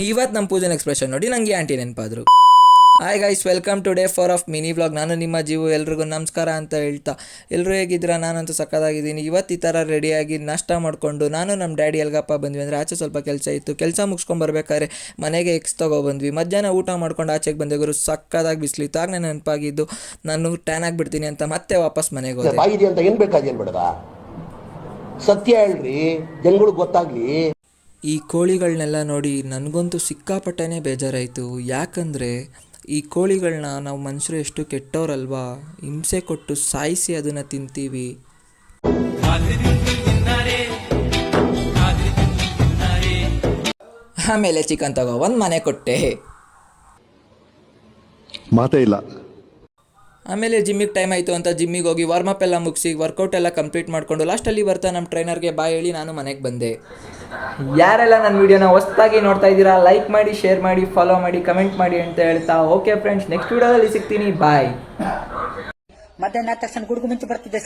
ಇವತ್ತು ನಮ್ಮ ಪೂಜನ್ ಎಕ್ಸ್ಪ್ರೆಷನ್ ನೋಡಿ ನನಗೆ ಆಂಟಿ ನೆನಪಾದರು. Hi guys, welcome to day 4 of mini vlog. ನಾನು ನಿಮ್ಮ ಜೀವು, ಎಲ್ರಿಗೂ ನಮಸ್ಕಾರ ಅಂತ ಹೇಳ್ತಾ, ಎಲ್ಲರೂ ಹೇಗಿದ್ದೀರಾ? ನಾನಂತೂ ಸಕ್ಕತ್ತಾಗಿದ್ದೀನಿ. ಇವತ್ತು ಈ ಥರ ರೆಡಿಯಾಗಿ ನಾಷ್ಟ ಮಾಡಿಕೊಂಡು ನಾನು ನಮ್ಮ ಡ್ಯಾಡಿ ಎಲ್ಗಪ್ಪ ಬಂದ್ವಿ ಅಂದರೆ ಆಚೆ ಸ್ವಲ್ಪ ಕೆಲಸ ಇತ್ತು. ಕೆಲಸ ಮುಗಿಸ್ಕೊಂಬರ್ಬೇಕಾದ್ರೆ ಮನೆಗೆ ಎಕ್ಸ್ ತೊಗೊಬಂದ್ವಿ. ಮಧ್ಯಾಹ್ನ ಊಟ ಮಾಡ್ಕೊಂಡು ಆಚೆಗೆ ಬಂದೆ ಗುರು, ಸಕ್ಕದಾಗಿ ಬಿಸಿಲಿತ್ತು. ಆಗ ನಾನು ನೆನಪಾಗಿದ್ದು ನಾನು ಟ್ಯಾನ್ ಆಗಿಬಿಡ್ತೀನಿ ಅಂತ ಮತ್ತೆ ವಾಪಸ್ ಮನೆಗೆ ಹೋದೆ. ಬಾಯಿದೆ ಅಂತ ಏನು ಬೇಕಾದೇನು ಬೇಡವಾ, ಸತ್ಯ ಹೇಳ್ರಿ, ಜನಗಳಿಗೆ ಗೊತ್ತಾಗ್ಲಿ. ಈ ಕೋಳಿಗಳನ್ನೆಲ್ಲ ನೋಡಿ ನನಗಂತೂ ಸಿಕ್ಕಾಪಟ್ಟೆನೇ ಬೇಜಾರಾಯಿತು. ಯಾಕಂದರೆ ಈ ಕೋಳಿಗಳನ್ನ ನಾವು ಮನುಷ್ಯರು ಎಷ್ಟು ಕೆಟ್ಟವರಲ್ವಾ, ಹಿಂಸೆ ಕೊಟ್ಟು ಸಾಯಿಸಿ ಅದನ್ನು ತಿಂತೀವಿ. ಆಮೇಲೆ ಚಿಕನ್ ತಗೋ ಒಂದು ಮನೆ ಕೊಟ್ಟೆ, ಮಾತೇ ಇಲ್ಲ. ಆಮೇಲೆ ಜಿಮ್ಮಿಗೆ ಟೈಮ್ ಆಯಿತು ಅಂತ ಜಿಮ್ಮಿಗೆ ಹೋಗಿ ವಾರ್ಮಪ್ ಎಲ್ಲ ಮುಗಿಸಿ ವರ್ಕೌಟ್ ಎಲ್ಲ ಕಂಪ್ಲೀಟ್ ಮಾಡಿಕೊಂಡು ಲಾಸ್ಟಲ್ಲಿ ಬರ್ತಾ ನಮ್ಮ ಟ್ರೈನರ್ಗೆ ಬಾಯ್ ಹೇಳಿ ನಾನು ಮನೆಗೆ ಬಂದೆ. ಯಾರೆಲ್ಲ ನನ್ನ ವೀಡಿಯೋನ ಹೊಸದಾಗಿ ನೋಡ್ತಾ ಇದ್ದೀರಾ, ಲೈಕ್ ಮಾಡಿ, ಶೇರ್ ಮಾಡಿ, ಫಾಲೋ ಮಾಡಿ, ಕಮೆಂಟ್ ಮಾಡಿ ಅಂತ ಹೇಳ್ತಾ ಓಕೆ ಫ್ರೆಂಡ್ಸ್, ನೆಕ್ಸ್ಟ್ ವೀಡಿಯೋದಲ್ಲಿ ಸಿಗ್ತೀನಿ. ಬಾಯ್. ಮಧ್ಯಾಹ್ನ ತಕ್ಷಣ ಗುಡುಗು ಮಿಂಚು ಬರ್ತಿದ್ದೆ.